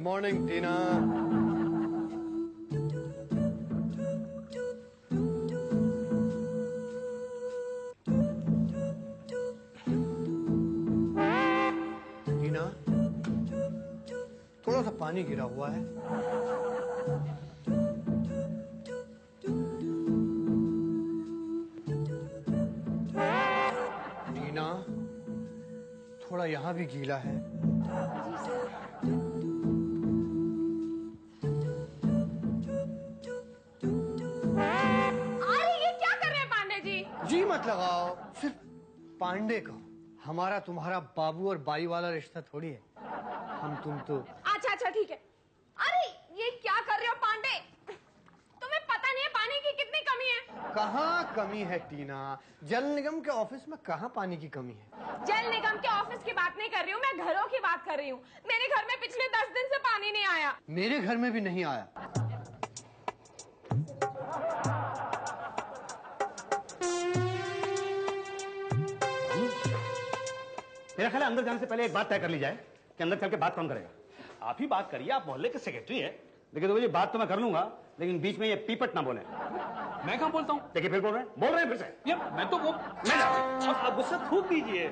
Morning टीना। टीना, थोड़ा सा पानी गिरा हुआ है। टीना, थोड़ा यहां भी गीला है। जी सर। अरे ये क्या कर रहे हैं पांडे जी? जी मत लगाओ, सिर्फ पांडे का। हमारा तुम्हारा बाबू और बाई वाला रिश्ता थोड़ी है। हम तुम तो। अच्छा अच्छा ठीक है। अरे ये क्या कर रहे हो पांडे? तुम्हें पता नहीं है पानी की कितनी कमी है? कहाँ कमी है टीना? जल निगम के ऑफिस में कहाँ पानी की कमी है? जल निगम के ऑफिस की बात नहीं कर रही हूँ, मैं घरों की बात कर रही हूँ। मेरे घर में पिछले 10 दिन से पानी नहीं आया। मेरे घर में भी नहीं आया। मेरा ख्याल है अंदर जाने से पहले एक बात तय कर ली जाए कि अंदर चल के बात कौन करेगा। आप ही बात करिए, आप मोहल्ले के सेक्रेटरी हैं। देखिए तो बात तो मैं कर लूंगा, लेकिन बीच में ये पीपट ना बोले। मैं कहाँ बोलता हूँ? देखिए फिर बोल रहे हैं फिर से। ये मैं तो वो मैं जाता अब गुस्सा थूक दीजिए।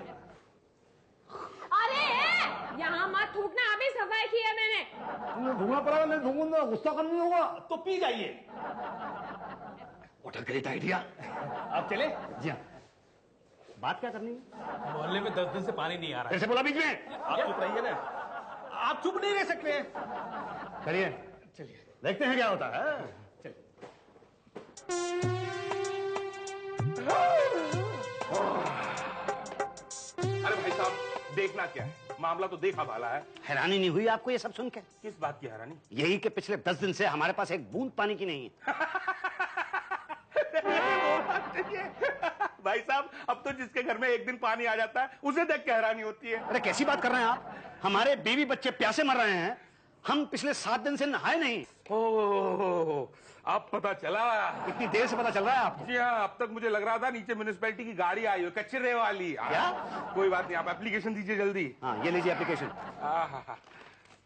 अरे यहाँ मत थूकना, अभी सफाई की है मैंने। तुमने धुआं पड़ा, मैं धूंगा, गुस्सा करनी होगा तो पी जाइए। What a great idea. आप चले? जी हाँ, बात क्या करनी है? मोहल्ले में 10 दिन से पानी नहीं आ रहा फिर से बोला बीच में। आप चुप रहिए ना, आप चुप नहीं रह सकते। चलिए चलिए देखते हैं क्या होता है। चलिए। अरे भाई साहब, देखना क्या है, मामला तो देखा भाला है। हैरानी नहीं हुई आपको ये सब सुन के? किस बात की हैरानी? यही कि पिछले 10 दिन से हमारे पास एक बूंद पानी की नहीं है। भाई साहब, अब तो जिसके घर में एक दिन पानी आ जाता है उसे देख के हैरानी होती है। अरे कैसी बात कर रहे हैं आप? हमारे बीवी बच्चे प्यासे मर रहे हैं, हम पिछले 7 दिन से नहाए नहीं। ओह, अब पता चला। इतनी देर से पता चल रहा है आपको? जी हाँ, अब तक मुझे लग रहा था नीचे म्युनिसिपैलिटी की गाड़ी आई हो, कचरे वाली। क्या? कोई बात नहीं, आप एप्लीकेशन दीजिए जल्दी। हाँ ये लीजिए एप्लीकेशन।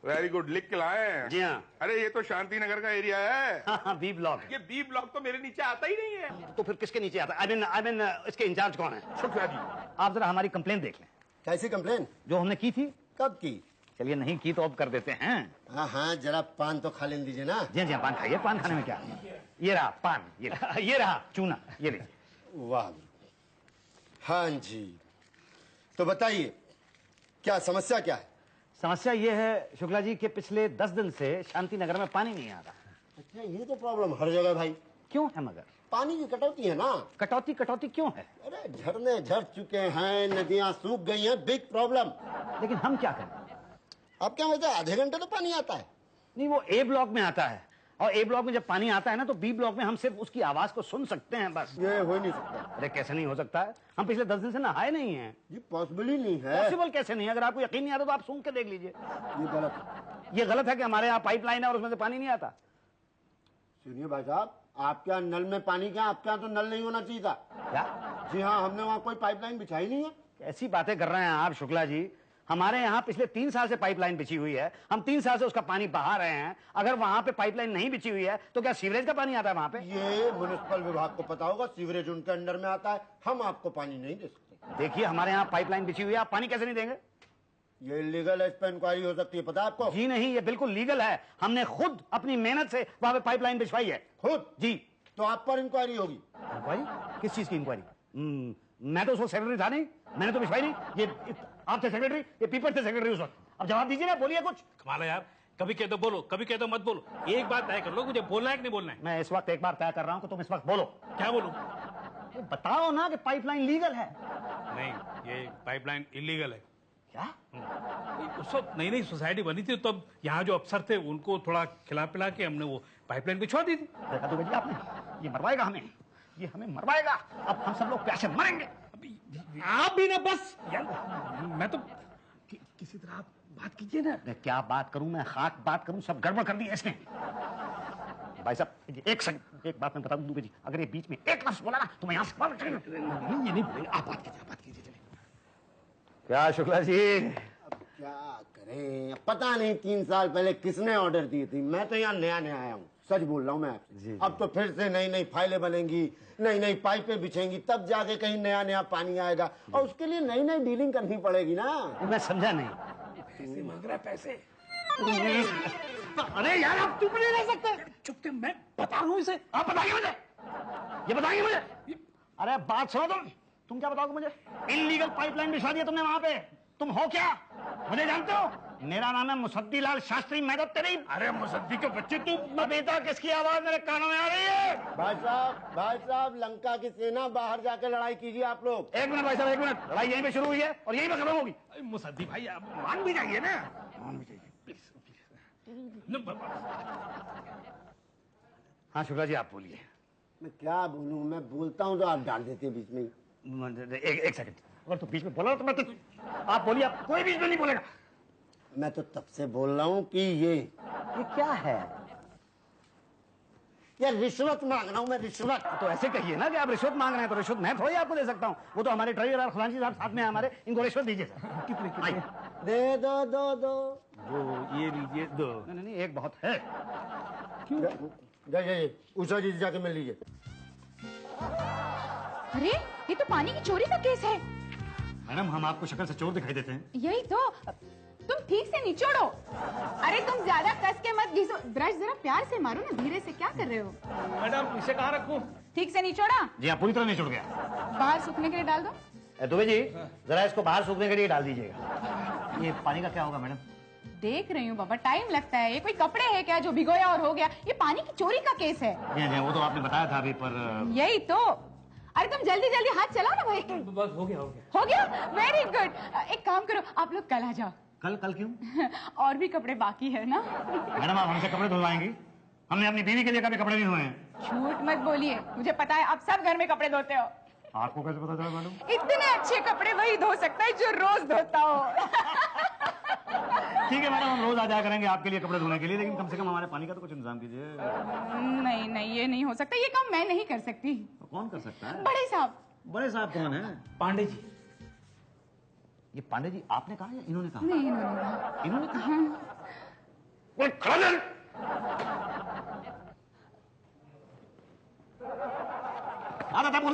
वेरी गुड, लिख के लाए। जी हाँ। अरे ये तो शांति नगर का एरिया है। हाँ बी ब्लॉक। ये बी ब्लॉक तो मेरे नीचे आता ही नहीं है। तो फिर किसके नीचे आता है? आई मीन इसके इंचार्ज कौन है? शुक्रिया जी। आप जरा हमारी कंप्लेन देख लें। कैसी कंप्लेन? जो हमने की थी। कब की? चलिए नहीं की तो अब कर देते हैं। हाँ हाँ, जरा पान तो खा लेने दीजिए ना। जी हाँ पान खाइए, पान खाने में क्या? ये रहा पान, ये रहा चूना, ये लीजिए। वाह। हाँ जी, तो बताइए क्या समस्या क्या है? समस्या ये है शुक्ला जी कि पिछले 10 दिन से शांति नगर में पानी नहीं आ रहा। अच्छा, ये तो प्रॉब्लम हर जगह भाई। क्यों है मगर? पानी की कटौती है ना। कटौती क्यों है? अरे झरने झड़ चुके हैं, नदियां सूख गई हैं, बिग प्रॉब्लम। लेकिन हम क्या करें? अब क्या मतलब आधे घंटे तो पानी आता है? नहीं, वो ए ब्लॉक में आता है, और ए ब्लॉक में जब पानी आता है ना तो बी ब्लॉक में हम सिर्फ उसकी आवाज को सुन सकते हैं बस। ये हो नहीं सकता। अरे कैसे नहीं हो सकता है? हम पिछले 10 दिन से नहाए नहीं हैं। ये पॉसिबल ही नहीं है। पॉसिबल कैसे नहीं? अगर आपको यकीन नहीं आता तो आप सूंघ के देख लीजिए। ये गलत है। ये गलत है कि हमारे यहाँ पाइपलाइन है और उसमें से पानी नहीं आता। सुनिए भाई साहब, आपके यहाँ नल में पानी क्या? आपके यहाँ तो नल नहीं होना चाहिए था। क्या? जी हाँ, हमने वहाँ कोई पाइपलाइन बिछाई नहीं है। ऐसी बातें कर रहे हैं आप शुक्ला जी? हमारे यहाँ पिछले 3 साल से पाइपलाइन बिछी हुई है, हम 3 साल से उसका पानी बहा रहे हैं। अगर वहां पे पाइपलाइन नहीं बिछी हुई है तो क्या सीवरेज का पानी आता है वहां पे? ये म्युनिसिपल विभाग को पता होगा, सीवरेज उनके अंडर में आता है, हम आपको पानी नहीं दे सकते। देखिए हमारे यहाँ पाइपलाइन बिछी हुई है, आप पानी कैसे नहीं देंगे? ये इलीगल है, इस पर इंक्वायरी हो सकती है, पता है आपको? जी नहीं, ये बिल्कुल लीगल है। हमने खुद अपनी मेहनत से वहां पे पाइपलाइन बिछवाई है। खुद? जी। तो आप पर इंक्वायरी होगी। इंक्वायरी? किस चीज की इंक्वायरी? मैं तो उस वक्त सेक्रेटरी था नहीं, मैंने तो बिछवाई नहीं। ये आप थे सेक्रेटरी, ये पीपट थे सेक्रेटरी उस वक्त। अब जवाब दीजिए ना, बोलिए कुछ। कमाल है यार, कभी कह दो बोलो, कभी कह दो मत बोलो। एक बात तय कर लो, मुझे बोलना है कि नहीं बोलना है? मैं इस वक्त एक बार तय कर रहा हूं कि तुम इस वक्त बोलो। क्या बोलूं? बताओ ना कि पाइपलाइन लीगल है। नहीं, ये पाइपलाइन इलीगल है। क्या? उस वक्त नई नई सोसाइटी बनी थी, तब यहाँ जो अफसर थे उनको थोड़ा खिला पिला के हमने वो पाइपलाइन बिछवा दी थी। देखा तो बेटी आपने, ये मरवाएगा हमें, ये हमें मरवाएगा। अब हम सब लोग प्यासे मरेंगे। आप भी ना बस यार, मैं तो किसी तरह आप बात कीजिए ना। मैं क्या बात करूं? मैं खाक बात करूं? सब गड़बड़ कर दी है इसने। भाई साहब एक सेकंड, एक बात मैं बता दूं दुबे जी, अगर ये बीच में एक लफ्ज बोला ना तो मैं यहाँ से नहीं, ये नहीं बोलेंगे, आप बात कीजिए, चलिए। क्या शुक्ला जी, क्या करें, पता नहीं 3 साल पहले किसने ऑर्डर दी थी। मैं तो यहाँ नया नया आया हूँ, सच बोल रहा हूँ मैं आपसे। अब तो फिर से नई नई फाइलें बनेंगी, नई नई पाइपें बिछेंगी, तब जाके कहीं नया नया पानी आएगा, और उसके लिए नई नई डीलिंग करनी पड़ेगी ना। मैं समझा नहीं। पैसे मांग रहा है, पैसे। अरे यार आप चुप नहीं रह सकते। चुप थे, मैं बता रहा हूँ इसे। आप बताइए मुझे, ये बताएंगे मुझे। अरे बात सुनो, तुम क्या बताओगे मुझे? इल्लीगल पाइपलाइन बिछा दिया तुमने वहां पे। तुम हो क्या, मुझे जानते हो? मेरा नाम है मुसद्दी लाल शास्त्री। मैं तो तेरी, अरे मुसद्दी के बच्चे तुम। बबीता किसकी आवाज मेरे कानों में आ रही है? भाई साहब, लंका की सेना, बाहर जाके लड़ाई कीजिए आप लोग। एक मिनट भाई साहब, एक मिनट। लड़ाई यहीं पे शुरू हुई है और यहीं पे खत्म होगी। मुसद्दी भाई, आप मान भी जाइए ना, मान भी जाइए प्लीज। हाँ शुक्ला जी, आप बोलिए। मैं क्या बोलूं, मैं बोलता हूँ तो आप डाल देते हैं बीच में ही। एक सेकंड, अगर तू बीच में बोला तो मैं तो, आप बोलिए। आप कोई बीच में नहीं बोलेगा। मैं तो तब से बोल रहा हूँ कि ये क्या है? यार रिश्वत मांग रहा हूँ मैं, रिश्वत। तो ऐसे कहिए ना कि आप रिश्वत मांग रहे हैं, तो रिश्वत मैं थोड़ी आपको दे सकता हूँ। वो तो हमारे ट्रेजरर खजांची साहब साथ में हैं हमारे, इनको रिश्वत दीजिए सर। कितने? दे दो दो दो। वो ये लीजिए, दो। नहीं, एक बहुत है। जाइए उषा जी से जाके मिल लीजिए। अरे ये तो पानी की चोरी का केस है। मैडम, हम आपको शक्ल से चोर दिखाई देते हैं? यही तो, तुम ठीक से निचोड़ो। अरे तुम ज्यादा कस के मत घिसो, ब्रश जरा प्यार से मारो ना, धीरे से। क्या कर रहे हो? मैडम इसे कहाँ रखूं? ठीक से निचोड़ा। जी हाँ, पूरी तरह निचुड़ गया। बाहर सूखने के लिए डाल दो। दुबे जी, जरा इसको बाहर सूखने के लिए डाल दीजिएगा। ये पानी का क्या होगा मैडम? देख रही हूँ बाबा, टाइम लगता है। ये कोई कपड़े है क्या जो भिगोया और हो गया? ये पानी की चोरी का केस है। जी, वो तो आपने बताया था अभी, पर यही तो। अरे तुम जल्दी जल्दी हाथ चलाओ ना भाई। बस हो गया। हो गया? Very good. एक काम करो, आप लोग कल आ जाओ। कल क्यों? और भी कपड़े बाकी है ना। मैडम, आप हमसे कपड़े धुलवाएंगी? हमने अपनी बीवी के लिए कभी कपड़े नहीं धोए हैं। झूठ मत बोलिए, मुझे पता है आप सब घर में कपड़े धोते हो। आपको कैसे पता चला मैडम? इतने अच्छे कपड़े वही धो सकता है जो रोज धोता हो। ठीक है मैडम, हम रोज आ जाया करेंगे आपके लिए कपड़े धोने के लिए, लेकिन कम से कम हमारे पानी का तो कुछ इंतजाम कीजिए। नहीं, ये नहीं हो सकता। ये काम मैं नहीं कर सकती। तो कौन कर सकता है? बड़े साहब। बड़े साहब कौन है? पांडे जी। ये पांडे जी आपने कहा या इन्होंने कहा? नहीं, इन्होंने कहा।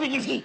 किसकी?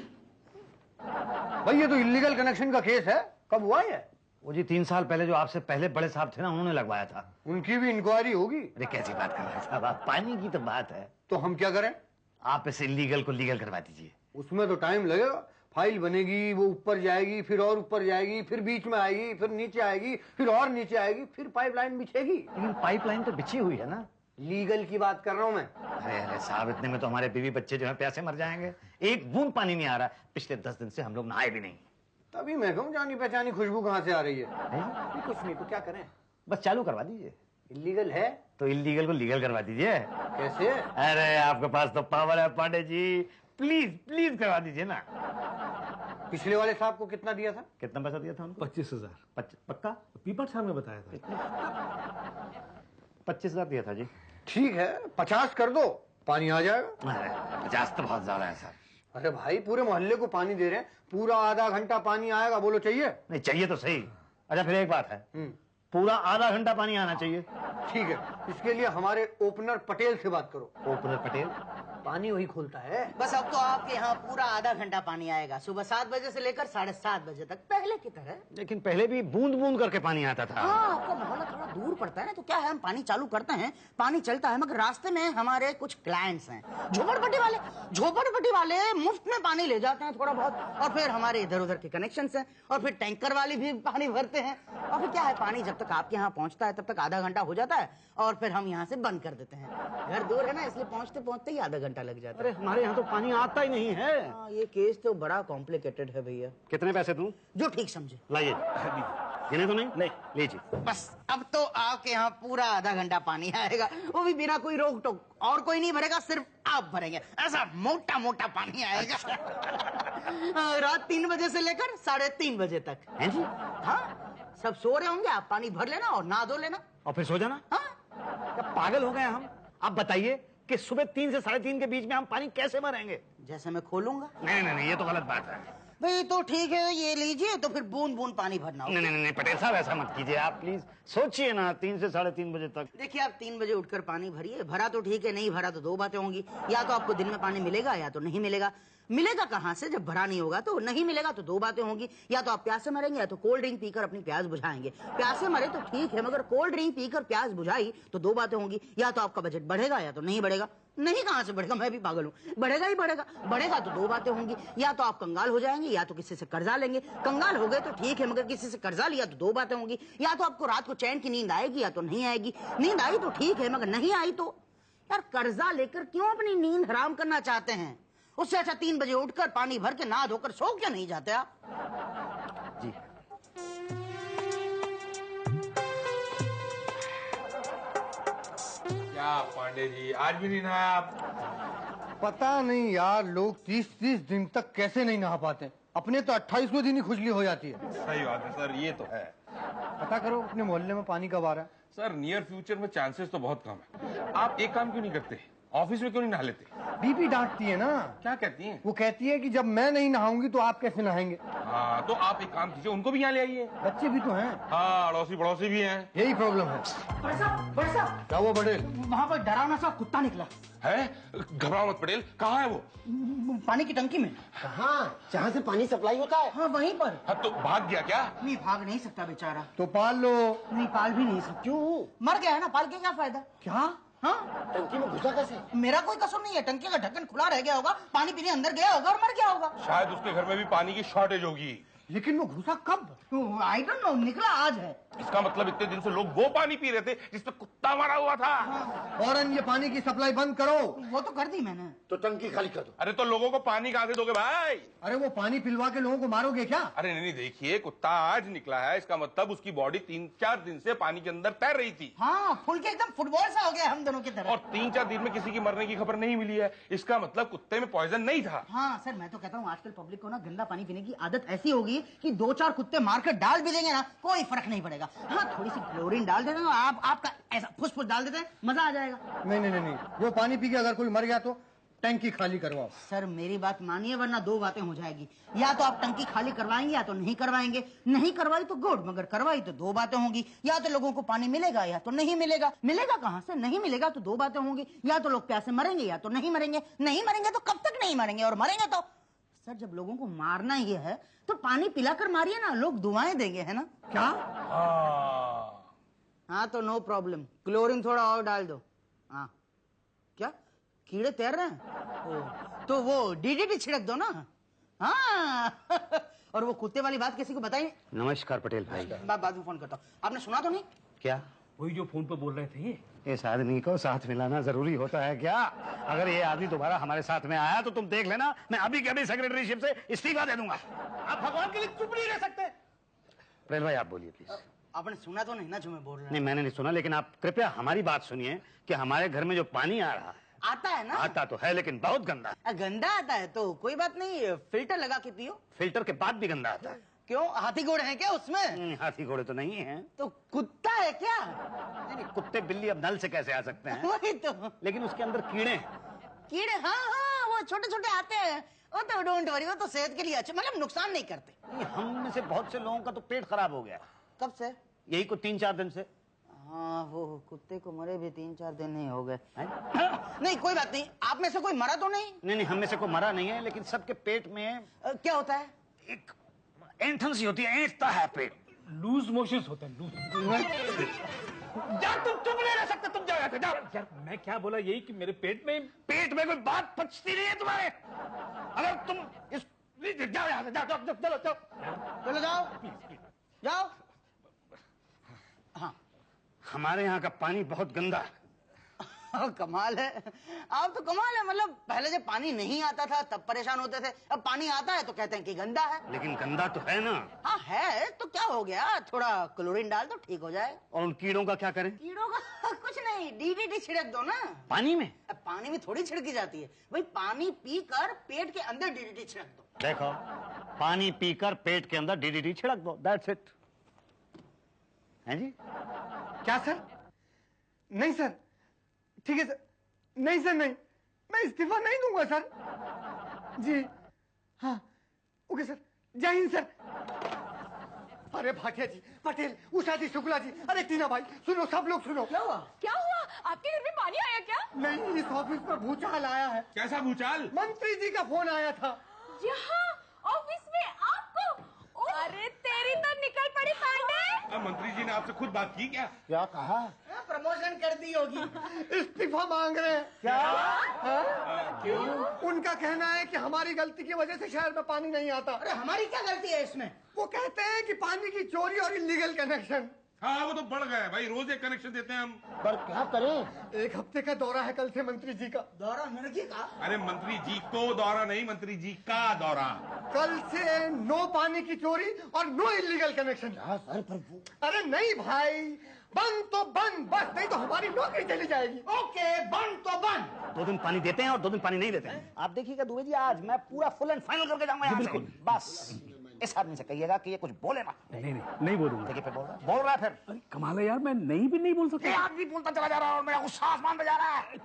भाई ये तो इलीगल कनेक्शन का केस है। कब हुआ ये? वो जी 3 साल पहले जो आपसे पहले बड़े साहब थे ना, उन्होंने लगवाया था। उनकी भी इंक्वायरी होगी। अरे कैसी बात कर रहे हैं साहब आप, पानी की तो बात है। तो हम क्या करें? आप इसे इलीगल को लीगल करवा दीजिए। उसमें तो टाइम लगेगा। फाइल बनेगी, वो ऊपर जाएगी, फिर और ऊपर जाएगी, फिर बीच में आएगी, फिर नीचे आएगी, फिर और नीचे आएगी, फिर पाइपलाइन बिछेगी। लेकिन पाइपलाइन तो बिछी हुई है ना। लीगल की बात कर रहा हूं मैं। अरे साहब, इतने में तो हमारे बीवी बच्चे जो है प्यासे मर जाएंगे। एक बूंद पानी नहीं आ रहा। पिछले 10 दिन से हम लोग नहाए भी नहीं। तभी मैं कहूँ जानी पहचानी खुशबू कहाँ से आ रही है। नहीं, कुछ नहीं तो क्या करें? बस चालू करवा दीजिए। इलीगल है तो इलीगल को लीगल करवा दीजिए। कैसे? अरे आपके पास तो पावर है पांडे जी, प्लीज प्लीज करवा दीजिए ना। पिछले वाले साहब को कितना दिया था? कितना पैसा दिया था उनको? 25,000। पक्का? पीपट साहब ने बताया था। 25,000 दिया था जी। ठीक है, 50 कर दो, पानी आ जाएगा। अरे 50 तो बहुत ज्यादा है सर। अरे भाई, पूरे मोहल्ले को पानी दे रहे हैं, पूरा आधा घंटा पानी आएगा। बोलो चाहिए? नहीं चाहिए तो सही। अच्छा फिर एक बात है, पूरा आधा घंटा पानी आना चाहिए। ठीक है, इसके लिए हमारे ओपनर पटेल से बात करो। ओपनर पटेल? पानी वही खोलता है। बस अब तो आपके यहाँ पूरा आधा घंटा पानी आएगा, सुबह 7 बजे से लेकर 7:30 बजे तक, पहले की तरह। लेकिन पहले भी बूंद बूंद करके पानी आता था। हाँ, आपका मोहल्ला थोड़ा दूर पड़ता है ना, तो क्या है, हम पानी चालू करते हैं, पानी चलता है, मगर रास्ते में हमारे कुछ क्लाइंट्स हैं, झोपड़पट्टी वाले मुफ्त में पानी ले जाते हैं थोड़ा बहुत, और फिर हमारे इधर उधर के कनेक्शन हैं, और फिर टैंकर वाले भी पानी भरते हैं, और फिर क्या है, पानी जब तक आपके यहाँ पहुँचता है तब तक आधा घंटा हो जाता है, और फिर हम यहाँ से बंद कर देते हैं। घर दूर है ना, इसलिए पहुँचते पहुँचते ही आधा घंटा लग जाता है। अरे हमारे यहाँ तो पानी आता ही नहीं है। ये केस तो बड़ा कॉम्प्लिकेटेड है भैया। कितने पैसे दूं? जो ठीक समझे। लाइए। गिने तो नहीं लीजिए। बस अब तो आपके यहाँ पूरा आधा घंटा पानी आएगा, वो भी बिना कोई रोक टोक, और कोई नहीं भरेगा, सिर्फ आप भरेंगे। ऐसा मोटा मोटा पानी आएगा। रात 3 बजे से लेकर 3:30 बजे तक। हैं जी? हाँ, सब सो रहे होंगे, आप पानी भर लेना और नहा धो लेना, और फिर सो जाना। हाँ? क्या पागल हो गए हम? आप बताइए कि सुबह 3 से 3:30 के बीच में हम पानी कैसे भरेंगे? जैसे मैं खोलूंगा। नहीं, ये तो गलत बात है। भाई तो ठीक है, ये लीजिए, तो फिर बूंद बूंद पानी भरना होगा। नहीं पटेल साहब ऐसा मत कीजिए आप, प्लीज सोचिए ना, 3 से 3:30 बजे तक। देखिए आप 3 बजे उठकर पानी भरिए, भरा तो ठीक है, नहीं भरा तो दो बातें होंगी, या तो आपको दिन में पानी मिलेगा या तो नहीं मिलेगा। मिलेगा कहाँ से जब भरा नहीं होगा, तो नहीं मिलेगा तो दो बातें होंगी, या तो आप प्यासे मरेंगे या तो कोल्ड ड्रिंक पीकर अपनी प्यास बुझाएंगे। प्यासे मरे तो ठीक है, मगर कोल्ड ड्रिंक पीकर प्यास बुझाई तो दो बातें होंगी, या तो आपका बजट बढ़ेगा या तो नहीं बढ़ेगा। नहीं कहाँ से बढ़ेगा, मैं भी पागल हूँ, बढ़ेगा ही बढ़ेगा। बढ़ेगा तो दो बातें होंगी, या तो आप कंगाल हो जाएंगे या तो किसी से कर्जा लेंगे। कंगाल हो गए तो ठीक है, मगर किसी से कर्जा लिया तो दो बातें होंगी, या तो आपको रात को चैन की नींद आएगी या तो नहीं आएगी। नींद आई तो ठीक है, मगर नहीं आई तो यार कर्जा लेकर क्यों अपनी नींद हराम करना चाहते हैं? उससे अच्छा 3 बजे उठकर पानी भर के नहा धोकर सो क्यों नहीं जाते आप? जी क्या पांडे जी, आज भी नहीं नहाया आप? पता नहीं यार, लोग 30-30 दिन तक कैसे नहीं नहा पाते। अपने तो 28वें दिन ही खुजली हो जाती है। सही बात है सर, ये तो है। पता करो अपने मोहल्ले में पानी कब आ रहा है। सर नियर फ्यूचर में चांसेस तो बहुत कम है। आप एक काम क्यों नहीं करते, ऑफिस में क्यों नहीं नहा लेते? बीबी डांटती है ना। क्या कहती हैं? वो कहती है कि जब मैं नहीं नहाऊंगी तो आप कैसे नहाएंगे। हाँ तो आप एक काम कीजिए, उनको भी यहाँ ले आइए। बच्चे भी तो हैं। हाँ अड़ोसी पड़ोसी भी हैं। यही प्रॉब्लम है। बड़े साहब, क्या हुआ बड़े? वहाँ पर डरावना सा कुत्ता निकला है? घबराओ मत पटेल, कहाँ है वो? पानी की टंकी में। हाँ, जहाँ से पानी सप्लाई होता है। हाँ वहीं पर। हाँ तो भाग गया क्या? नहीं भाग नहीं सकता बेचारा। तो पाल लो। नहीं पाल भी नहीं सकता। क्यों? मर गया है ना, पाल के क्या फायदा? क्या? हाँ टंकी में घुसा कैसे? मेरा कोई कसूर नहीं है, टंकी का ढक्कन खुला रह गया होगा, पानी पीने अंदर गया होगा और मर गया होगा। शायद उसके घर में भी पानी की शॉर्टेज होगी। लेकिन वो घुसा कब? आई डोंट नो, निकला आज है। इसका मतलब इतने दिन से लोग वो पानी पी रहे थे जिसमें कुत्ता मरा हुआ था। फौरन ये पानी की सप्लाई बंद करो। वो तो कर दी मैंने। तो टंकी खाली कर दो। अरे तो लोगों को पानी कहाँ से दोगे भाई? अरे वो पानी पिलवा के लोगों को मारोगे क्या? अरे नहीं देखिए, कुत्ता आज निकला है, इसका मतलब उसकी बॉडी 3-4 दिन से पानी के अंदर तैर रही थी। हाँ फुल के एकदम फुटबॉल सा हो गया हम दोनों की तरह। और 3-4 दिन में किसी की मरने की खबर नहीं मिली है, इसका मतलब कुत्ते में पॉइजन नहीं था। हाँ सर, मैं तो कहता हूँ आजकल पब्लिक को ना गंदा पानी पीने की आदत ऐसी होगी कि 2-4 कुत्ते मारकर डाल भी देंगे ना, कोई फर्क नहीं पड़ेगा। हाँ थोड़ी सी क्लोरीन डाल देते हैं, आपका ऐसा फुस डाल देते हैं, मजा आ जाएगा। नहीं, वो पानी पी के अगर कोई मर गया तो टंकी खाली करवाओ। सर मेरी बात मानिए, वरना दो बातें हो जाएगी, या तो आप टंकी खाली करवाएंगे या तो नहीं करवाएंगे। नहीं करवाई तो गुड, मगर करवाई तो दो बातें होंगी, या तो लोगों को पानी मिलेगा या तो नहीं मिलेगा। मिलेगा कहाँ से? नहीं मिलेगा तो दो बातें होंगी, या तो लोग प्यासे मरेंगे या तो नहीं मरेंगे। नहीं मरेंगे तो कब तक नहीं मरेंगे, और मरेंगे तो सर जब लोगों को मारना ही है तो पानी पिलाकर मारिए ना, लोग दुआएं देंगे, है ना? क्या? हाँ तो नो प्रॉब्लम, क्लोरीन थोड़ा और डाल दो। हाँ क्या कीड़े तैर रहे हैं? तो वो डीडीटी छिड़क दो ना। हाँ और वो कुत्ते वाली बात किसी को बताइए। नमस्कार पटेल भाई। बाद में फोन करता हूँ। आपने सुना तो नहीं? क्या? वही जो फोन पे बोल रहे थे। इस आदमी को साथ मिलाना जरूरी होता है क्या? अगर ये आदमी दोबारा हमारे साथ में आया तो तुम देख लेना, मैं अभी के अभी सेक्रेटरीशिप से इस्तीफा दे दूंगा। आप भगवान के लिए चुप नहीं रह सकते। पटेल भाई आप बोलिए प्लीज। आपने सुना तो नहीं ना जो मैं बोल रहा हूँ? नहीं मैंने नहीं सुना, लेकिन आप कृपया हमारी बात सुनिए कि हमारे घर में जो पानी आ रहा है, आता है ना? आता तो है लेकिन बहुत गंदा है। गंदा आता है तो कोई बात नहीं, फिल्टर लगा के पियो। फिल्टर के बाद भी गंदा आता है। क्यों, हाथी घोड़े हैं क्या उसमें? हाथी घोड़े तो नहीं है। तो कुत्ता है क्या? नहीं, कुत्ते बिल्ली अब नल से कैसे आ सकते हैं? वही तो। लेकिन उसके अंदर कीड़े हैं। कीड़े? हाँ वो छोटे छोटे आते हैं, वो तो डोंट वरी, वो तो सेहत के लिए अच्छे, मतलब नुकसान नहीं करते। नहीं, हम में से बहुत से लोगों का तो पेट खराब हो गया। कब से? यही को 3-4 दिन से। हाँ वो कुत्ते को मरे भी 3-4 दिन ही हो गए। नहीं कोई बात नहीं, आप में से कोई मरा तो नहीं? नहीं हम में से कोई मरा नहीं है, लेकिन सबके पेट में क्या होता है? एक ऐंठन सी होती है, ऐंठता है पेट। लूज मोशंस होते हैं, लूज। जा तुम चुप नहीं रह सकते, तुम जाओ यहाँ से, जाओ। यार मैं क्या बोला, यही कि मेरे पेट में कोई बात पचती नहीं है तुम्हारे। अगर तुम इस जाओ यहाँ से, जाओ चलो चलो जाओ जाओ। हाँ हमारे यहाँ का पानी बहुत गंदा है। कमाल है, आप तो कमाल है। मतलब पहले जब पानी नहीं आता था तब परेशान होते थे, अब पानी आता है तो कहते हैं कि गंदा है। लेकिन गंदा तो है ना। हाँ है तो क्या हो गया, थोड़ा क्लोरीन डाल दो ठीक हो जाए। और उन कीड़ों का क्या करें? कीड़ों का कुछ नहीं, डीडीटी छिड़क दो ना। पानी में? अब पानी में थोड़ी छिड़की जाती है भाई, पानी पीकर पेट के अंदर डीडीटी छिड़क दो। देखो, पानी पीकर पेट के अंदर डीडीटी छिड़क दो, दैट्स इट। हैं जी? क्या सर? नहीं सर, ठीक है सर। नहीं सर, नहीं, मैं इस्तीफा नहीं दूंगा सर। जी हाँ, ओके सर, जय हिंद सर। अरे भाटिया जी, पटेल, उषा जी, शुक्ला जी, अरे टीना भाई, सुनो, सब लोग सुनो। क्या हुआ? आपके घर में पानी आया क्या? नहीं, इस ऑफिस पर भूचाल आया है। कैसा भूचाल? मंत्री जी का फोन आया था। यहाँ ऑफिस में आपको? अरे तेरी तो निकल पड़ी पांडे। मंत्री जी ने आपसे खुद बात की क्या? क्या कहा? प्रमोशन कर दी होगी। इस्तीफा मांग रहे हैं। क्या? क्यों? उनका कहना है कि हमारी गलती की वजह से शहर में पानी नहीं आता। अरे हमारी क्या गलती है इसमें? वो कहते हैं कि पानी की चोरी और इलीगल कनेक्शन। हाँ, वो तो बढ़ गया भाई, रोज एक कनेक्शन देते हैं हम। पर क्या करें? एक हफ्ते का दौरा है कल से मंत्री जी का। दौरा मिर्गी का? अरे मंत्री जी को दौरा नहीं, मंत्री जी का दौरा। कल से नो पानी की चोरी और नो इलीगल कनेक्शन। सर पर अरे नहीं भाई, बंद तो बंद, बस नहीं तो हमारी नौकरी चली जाएगी। ओके, बंद तो बंद। 2 दिन पानी देते हैं और 2 दिन पानी नहीं देते हैं। आप देखिएगा दुबे जी, आज मैं पूरा फुल एंड फाइनल करके जाऊंगा यहाँ से। बस इस आदमी से कहिएगा कि ये कुछ बोले मत। नहीं बोलूंगा। देखिए फिर बोल रहा है फिर। अरे कमाल है यार, मैं नहीं भी नहीं बोल सकता। ये आदमी बोलता चला जा रहा है और मेरा गुस्सा आसमान पे जा रहा है।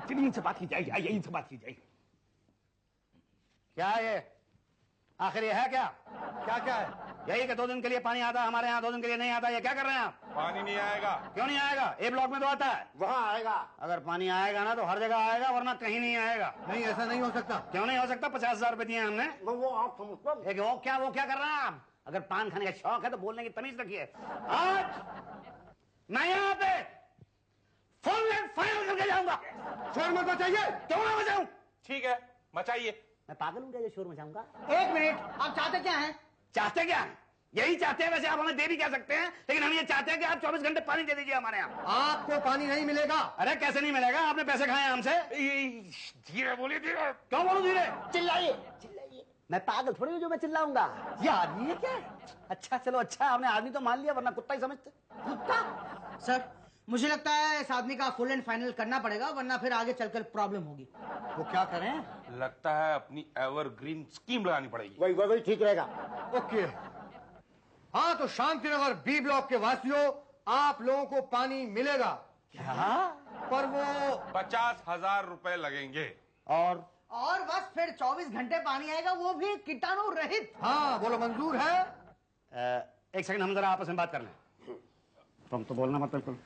चलिए इनसे बात की जाएगी, आइए इनसे बात की जाएगी। क्या है ये? आखिर ये है क्या? क्या क्या है? यही कि 2 दिन के लिए पानी आता है हमारे यहाँ, 2 दिन के लिए नहीं आता। ये क्या कर रहे हैं आप? पानी नहीं आएगा। क्यों नहीं आएगा? ए ब्लॉक में तो आता है। वहाँ आएगा। अगर पानी आएगा ना तो हर जगह आएगा, वरना कहीं नहीं आएगा। नहीं, ऐसा नहीं हो सकता। क्यों नहीं हो सकता? 50,000 रुपए दिए हमने। वो आप समझो। एक वो क्या कर रहे हैं आप? अगर पान खाने का शौक है तो बोलने की तमीज रखिए। आज मैं यहाँ पे फुल एंड फाइनल करके जाऊंगा। शोर मत मचाइए। क्यों ना बजाऊं? ठीक है, मचाइए। मैं पागल हूँ क्या जो शोर मचाऊंगा? एक मिनट, आप चाहते क्या हैं? चाहते क्या है? यही चाहते हैं। वैसे आप हमें दे भी क्या सकते हैं, लेकिन हम ये चाहते हैं कि आप 24 घंटे पानी दे दीजिए हमारे यहाँ। आपको पानी नहीं मिलेगा। अरे कैसे नहीं मिलेगा? आपने पैसे खाए हैं हमसे। धीरे बोलिए, धीरे। क्यों बोलूं धीरे? चिल्लाइए। मैं पागल थोड़ी हूँ जो मैं चिल्लाऊंगा। ये आदमी है क्या? अच्छा चलो, अच्छा हमने आदमी तो मान लिया, वरना कुत्ता ही समझते। कुत्ता? सर, मुझे लगता है इस आदमी का फुल एंड फाइनल करना पड़ेगा, वरना फिर आगे चलकर प्रॉब्लम होगी। वो क्या करें? लगता है अपनी एवरग्रीन स्कीम लगानी पड़ेगी। वही ठीक रहेगा। ओके। हाँ, तो शांतिनगर बी ब्लॉक के वासियों, आप लोगों को पानी मिलेगा। क्या? पर वो 50,000 रुपए लगेंगे। और बस फिर 24 घंटे पानी आएगा, वो भी कीटाणु रहित। हाँ, बोलो मंजूर है? एक सेकंड, हम जरा आपस में बात कर लें। तुम तो बोलना मत बिल्कुल।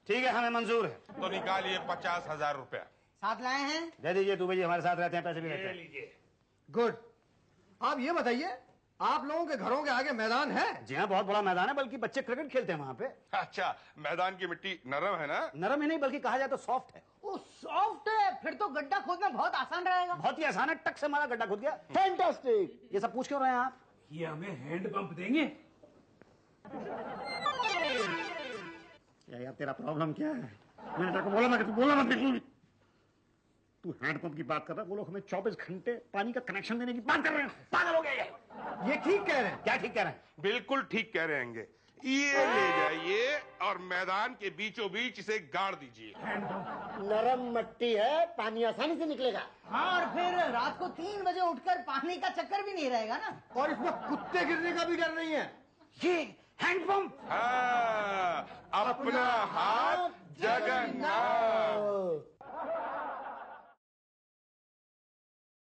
ठीक है, हमें मंजूर है। तो निकालिए 50,000 रुपया। साथ लाए हैं? दे दीजिए, दुबे जी हमारे साथ रहते हैं, पैसे भी लेते हैं। गुड। आप ये बताइए, आप लोगों के घरों के आगे मैदान है? जी हाँ, बहुत बड़ा मैदान है, बल्कि बच्चे क्रिकेट खेलते हैं वहाँ पे। अच्छा, मैदान की मिट्टी नरम है ना? नरम ही नहीं, बल्कि कहा जाए तो सॉफ्ट है। वो सॉफ्ट है, फिर तो गड्ढा खोदना बहुत आसान रहेगा। बहुत ही आसान है, टक से हमारा गड्ढा खुद गया। फैंटास्टिक। ये सब पूछ क्यों रहे हैं आप? ये हमें हैंड पंप देंगे? यार तेरा प्रॉब्लम क्या है? मैंने तेरे को बोला ना कि तू बोला मत बिल्कुल भी। तू हैंडपंप की बात कर रहा है, वो लोग हमें 24 घंटे पानी का कनेक्शन देने की बात कर रहे हैं। पागल हो गए ये ठीक कह रहे हैं। क्या ठीक कह रहे हैं? बिल्कुल ठीक कह रहे हैं। ये ले जाइए और मैदान के बीचों बीच इसे गाड़ दीजिए। नरम मिट्टी है, पानी आसानी से निकलेगा। हाँ, और फिर रात को 3 बजे उठकर पानी का चक्कर भी नहीं रहेगा ना। और इसमें कुत्ते गिरने का भी डर नहीं है। ये हैंडपंप। हाँ, अपना हाथ जगन्नाथ।